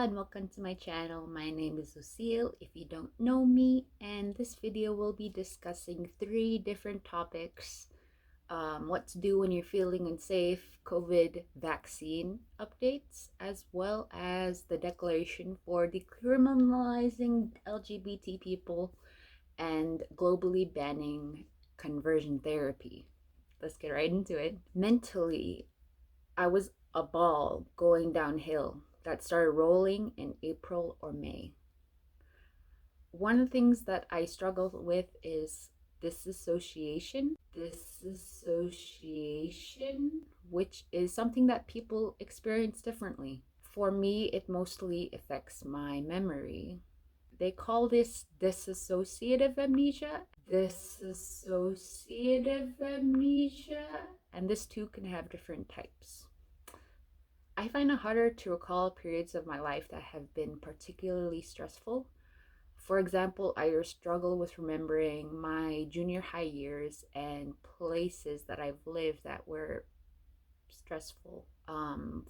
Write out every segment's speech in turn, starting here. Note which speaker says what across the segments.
Speaker 1: and welcome to my channel. My name is Lucille, if you don't know me, and this video will be discussing 3 different topics. What to do when you're feeling unsafe, COVID vaccine updates, as well as the declaration for decriminalizing LGBT people and globally banning conversion therapy. Let's get right into it. Mentally, I was a ball going downhill that started rolling in April or May. One of the things that I struggle with is disassociation, which is something that people experience differently. For me, it mostly affects my memory. They call this disassociative amnesia. And this too can have different types. I find it harder to recall periods of my life that have been particularly stressful. For example, I struggle with remembering my junior high years and places that I've lived that were stressful.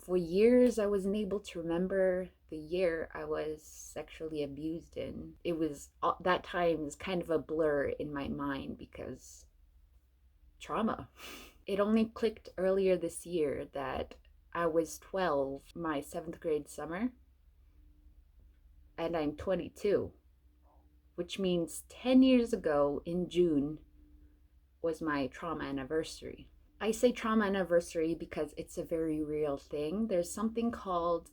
Speaker 1: For years, I wasn't able to remember the year I was sexually abused in. It was, that time was kind of a blur in my mind because trauma. It only clicked earlier this year that I was 12 my 7th grade summer, and I'm 22, which means 10 years ago in June was my trauma anniversary. I say trauma anniversary because it's a very real thing. There's something called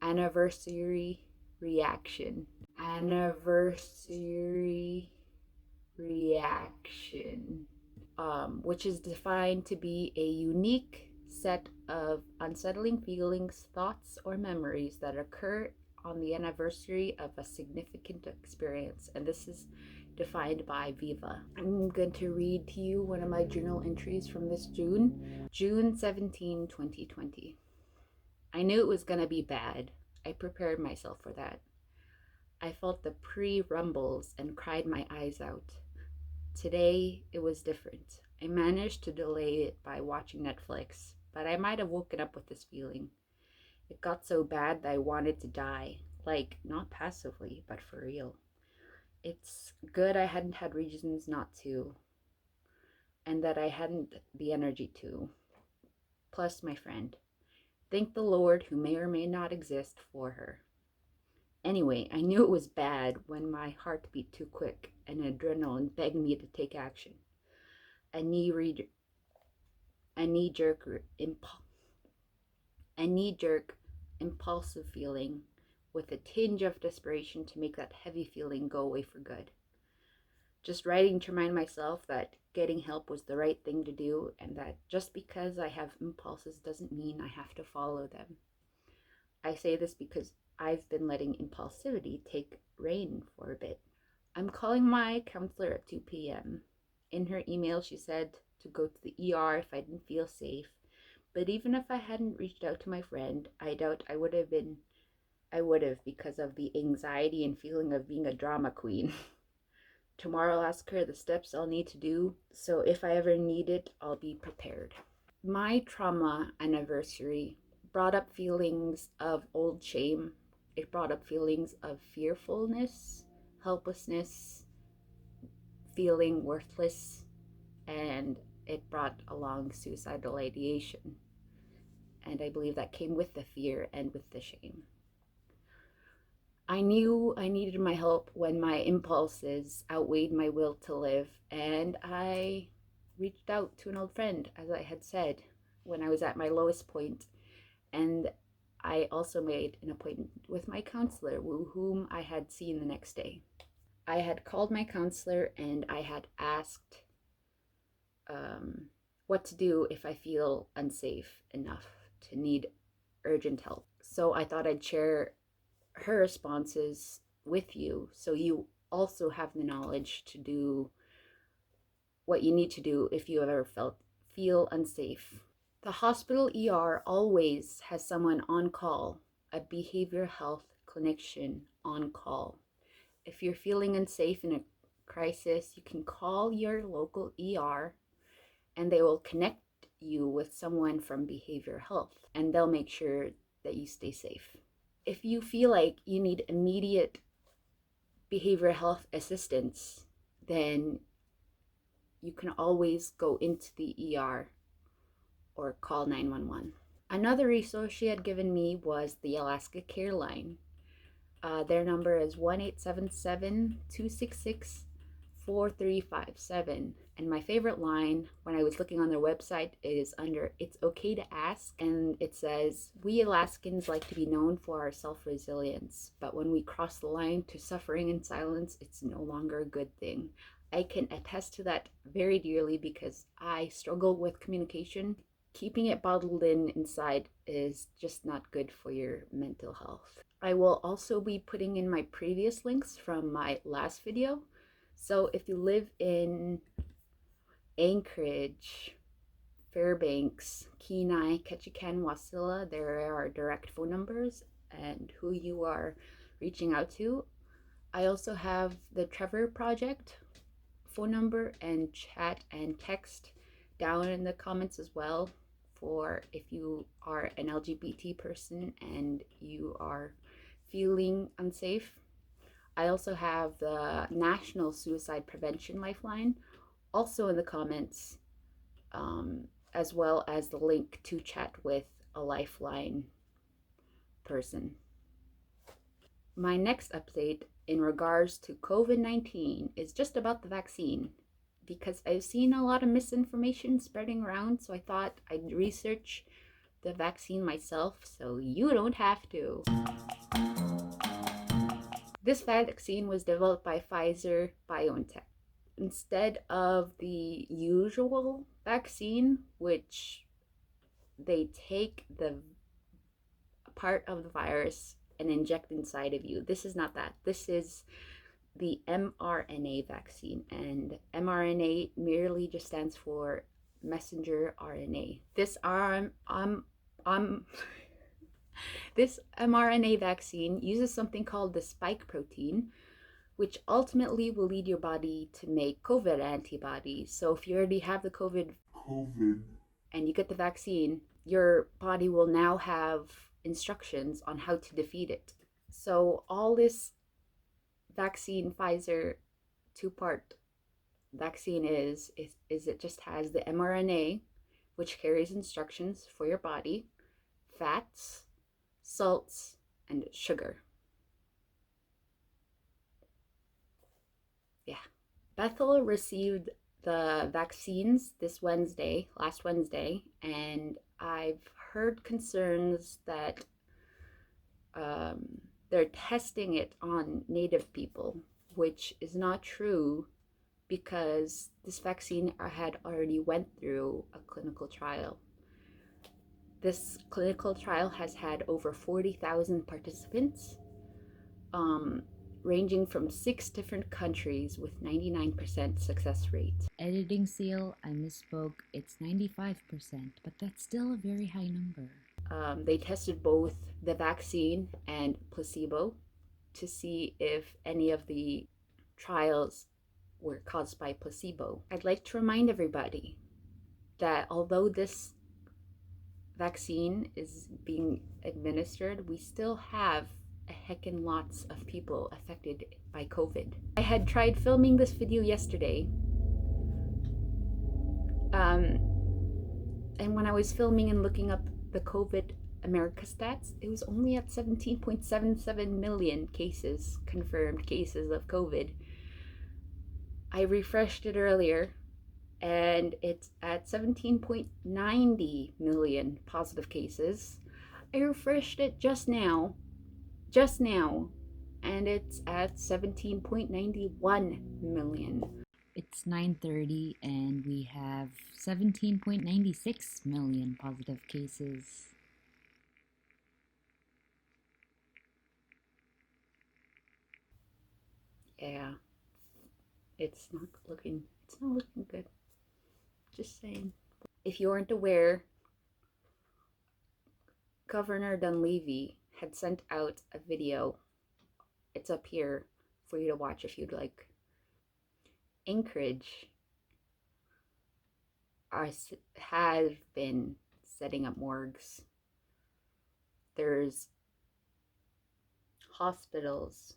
Speaker 1: anniversary reaction. Which is defined to be a unique set of unsettling feelings, thoughts, or memories that occur on the anniversary of a significant experience. And this is defined by Viva. I'm going to read to you one of my journal entries from this June 17, 2020. I knew it was going to be bad. I prepared myself for that. I felt the pre-rumbles and cried my eyes out. Today, it was different. I managed to delay it by watching Netflix, but I might have woken up with this feeling. It got so bad that I wanted to die, like, not passively, but for real. It's good I hadn't had reasons not to, and that I hadn't the energy to. Plus my friend. Thank the Lord, who may or may not exist, for her. Anyway, I knew it was bad when my heart beat too quick and adrenaline begged me to take action. A knee-jerk impulsive feeling with a tinge of desperation to make that heavy feeling go away for good. Just writing to remind myself that getting help was the right thing to do, and that just because I have impulses doesn't mean I have to follow them. I say this because I've been letting impulsivity take reign for a bit. I'm calling my counselor at 2 p.m. In her email, she said to go to the ER if I didn't feel safe. But even if I hadn't reached out to my friend, I doubt I would have because of the anxiety and feeling of being a drama queen. Tomorrow I'll ask her the steps I'll need to do, so if I ever need it, I'll be prepared. My trauma anniversary brought up feelings of old shame. It brought up feelings of fearfulness, helplessness, feeling worthless, and it brought along suicidal ideation. And I believe that came with the fear and with the shame. I knew I needed my help when my impulses outweighed my will to live, and I reached out to an old friend, as I had said, when I was at my lowest point. And I also made an appointment with my counselor, whom I had seen the next day. I had called my counselor and I had asked what to do if I feel unsafe enough to need urgent help. So I thought I'd share her responses with you, so you also have the knowledge to do what you need to do if you ever feel unsafe. The hospital ER always has someone on call, a behavioral health clinician on call. If you're feeling unsafe in a crisis, you can call your local ER and they will connect you with someone from behavioral health, and they'll make sure that you stay safe. if you feel like you need immediate behavioral health assistance, then you can always go into the ER or call 911. Another resource she had given me was the Alaska Care Line. Their number is 1-877-266-4357. And my favorite line when I was looking on their website is under "It's okay to ask," and it says, "We Alaskans like to be known for our self-resilience, but when we cross the line to suffering in silence, it's no longer a good thing." I can attest to that very dearly because I struggle with communication. Keeping it bottled inside is just not good for your mental health. I will also be putting in my previous links from my last video. So if you live in Anchorage, Fairbanks, Kenai, Ketchikan, Wasilla, there are direct phone numbers and who you are reaching out to. I also have the Trevor Project phone number and chat and text down in the comments as well, for if you are an LGBT person and you are feeling unsafe. I also have the National Suicide Prevention Lifeline also in the comments, as well as the link to chat with a Lifeline person. My next update in regards to COVID-19 is just about the vaccine, because I've seen a lot of misinformation spreading around, so I thought I'd research the vaccine myself so you don't have to. This vaccine was developed by Pfizer BioNTech. Instead of the usual vaccine, which they take the part of the virus and inject inside of you, this is not that. This is the mRNA vaccine, and mRNA merely just stands for messenger RNA. This mRNA vaccine uses something called the spike protein, which ultimately will lead your body to make COVID antibodies. So if you already have the COVID and you get the vaccine, your body will now have instructions on how to defeat it. So all this vaccine, Pfizer two-part vaccine is it just has the mRNA, which carries instructions for your body, fats, salts, and sugar. Yeah. Bethel received the vaccines last Wednesday, and I've heard concerns that they're testing it on Native people, which is not true because this vaccine had already went through a clinical trial. This clinical trial has had over 40,000 participants, ranging from 6 different countries with 99% success rate.
Speaker 2: Editing seal, I misspoke. It's 95%, but that's still a very high number.
Speaker 1: They tested both the vaccine and placebo to see if any of the trials were caused by placebo. I'd like to remind everybody that although this vaccine is being administered, we still have a heckin' lots of people affected by COVID. I had tried filming this video yesterday, and when I was filming and looking up the COVID America stats, it was only at 17.77 million cases, confirmed cases of COVID. I refreshed it earlier, and it's at 17.90 million positive cases. I refreshed it just now, and it's at 17.91 million.
Speaker 2: It's 9:30 and we have 17.96 million positive cases.
Speaker 1: Yeah, it's not looking good. Just saying. If you aren't aware, Governor Dunleavy had sent out a video. It's up here for you to watch if you'd like. Anchorage have been setting up morgues. There's hospitals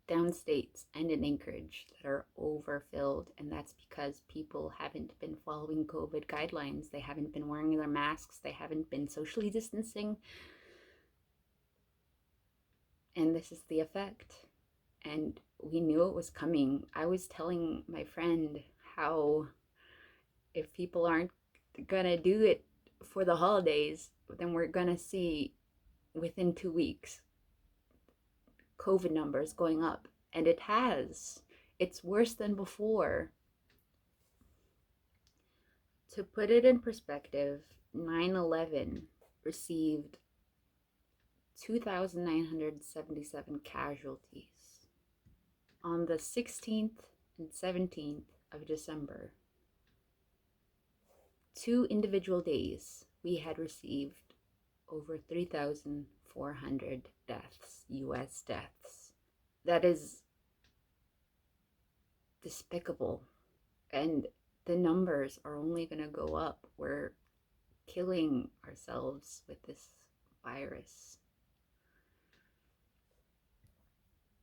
Speaker 1: downstates and in Anchorage that are overfilled, and that's because people haven't been following COVID guidelines. They haven't been wearing their masks, they haven't been socially distancing, and this is the effect. And we knew it was coming. I was telling my friend how if people aren't gonna do it for the holidays, then we're gonna see within 2 weeks COVID numbers going up. And it has. It's worse than before. To put it in perspective, 9/11 received 2,977 casualties. On the 16th and 17th of December, 2 individual days, we had received over 3,400 deaths, US deaths. That is despicable. And the numbers are only going to go up. We're killing ourselves with this virus.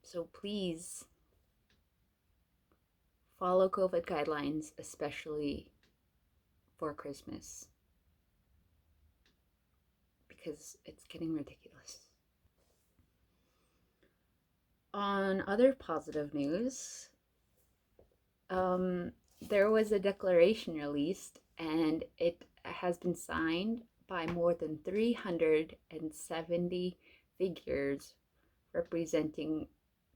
Speaker 1: So please follow COVID guidelines, especially for Christmas, because it's getting ridiculous. On other positive news, there was a declaration released, and it has been signed by more than 370 figures representing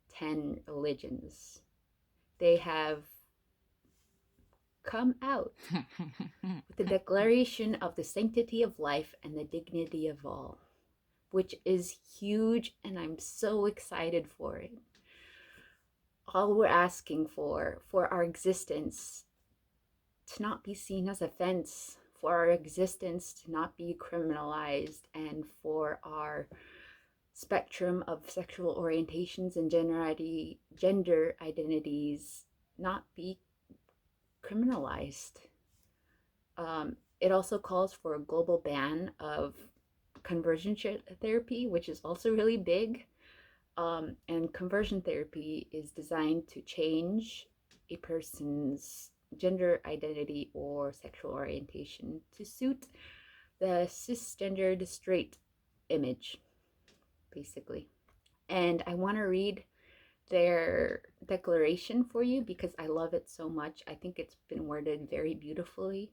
Speaker 1: 10 religions. They have come out with the Declaration of the Sanctity of Life and the Dignity of All, which is huge, and I'm so excited for it. All we're asking for our existence to not be seen as offense, for our existence to not be criminalized, and for our spectrum of sexual orientations and gender identities not be criminalized. It also calls for a global ban of conversion therapy, which is also really big. And conversion therapy is designed to change a person's gender identity or sexual orientation to suit the cisgendered straight image, basically. And I want to read their declaration for you because I love it so much. I think it's been worded very beautifully.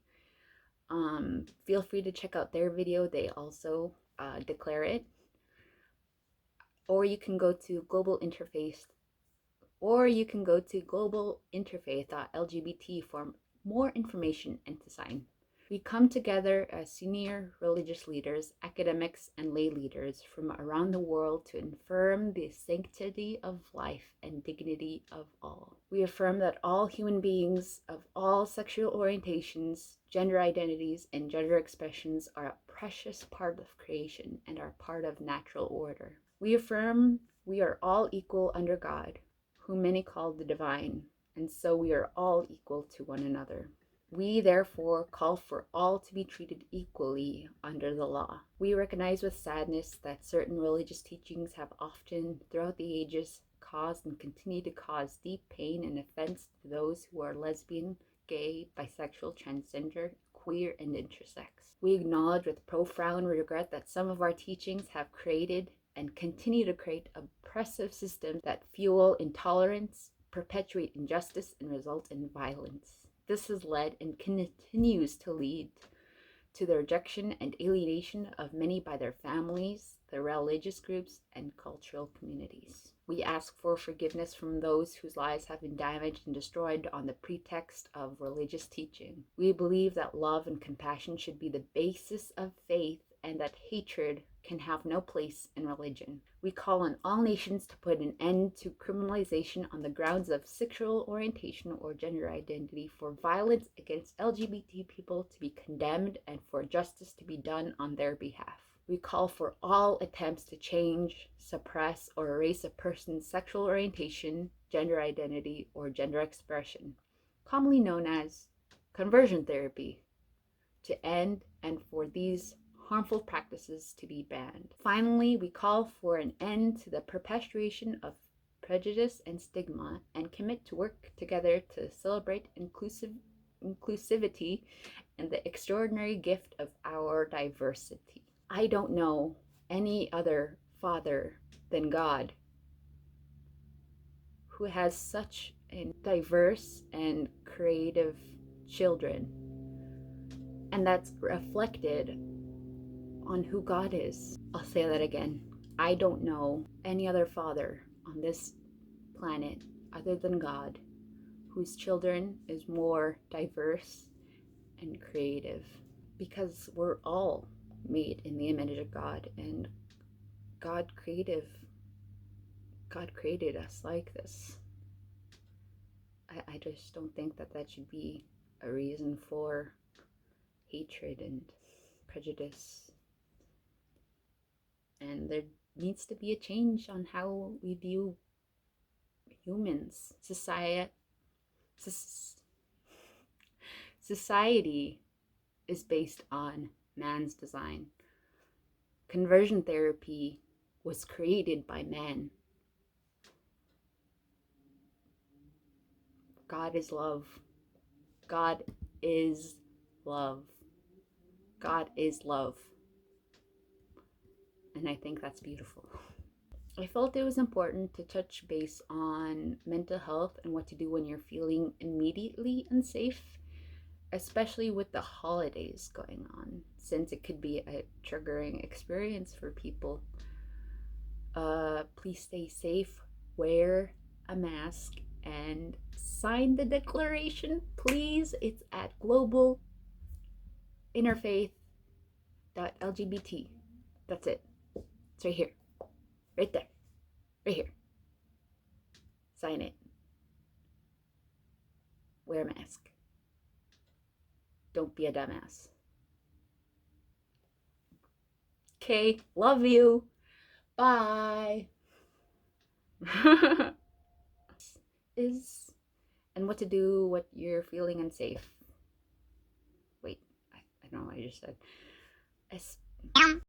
Speaker 1: Feel free to check out their video. They also declare it. Or you can go to gobalinterfaith.lgbt for more information and to sign. We come together as senior religious leaders, academics, and lay leaders from around the world to affirm the sanctity of life and dignity of all. We affirm that all human beings of all sexual orientations, gender identities, and gender expressions are a precious part of creation and are part of natural order. We affirm we are all equal under God, whom many call the divine, and so we are all equal to one another. We therefore call for all to be treated equally under the law. We recognize with sadness that certain religious teachings have often, throughout the ages, caused and continue to cause deep pain and offense to those who are lesbian, gay, bisexual, transgender, queer, and intersex. We acknowledge with profound regret that some of our teachings have created and continue to create oppressive systems that fuel intolerance, perpetuate injustice, and result in violence. This has led and continues to lead to the rejection and alienation of many by their families, their religious groups, and cultural communities. We ask for forgiveness from those whose lives have been damaged and destroyed on the pretext of religious teaching. We believe that love and compassion should be the basis of faith and that hatred can have no place in religion. We call on all nations to put an end to criminalization on the grounds of sexual orientation or gender identity, for violence against LGBT people to be condemned, and for justice to be done on their behalf. We call for all attempts to change, suppress, or erase a person's sexual orientation, gender identity, or gender expression, commonly known as conversion therapy, to end, and for these harmful practices to be banned. Finally, we call for an end to the perpetuation of prejudice and stigma and commit to work together to celebrate inclusivity and the extraordinary gift of our diversity. I don't know any other father than God who has such a diverse and creative children, and that's reflected on who God is. I'll say that again. I don't know any other father on this planet other than God whose children is more diverse and creative, because we're all made in the image of God, and God created us like this. I just don't think that should be a reason for hatred and prejudice. And there needs to be a change on how we view humans. Society is based on man's design. Conversion therapy was created by man. God is love. God is love. God is love. And I think that's beautiful. I felt it was important to touch base on mental health and what to do when you're feeling immediately unsafe, especially with the holidays going on, since it could be a triggering experience for people. Please stay safe, wear a mask, and sign the declaration, please. It's at gobalinterfaith.lgbt. That's it. It's right here. Right there. Right here. Sign it. Wear a mask. Don't be a dumbass. Okay, love you. Bye. And what to do what you're feeling unsafe. Wait, I don't know what I just said.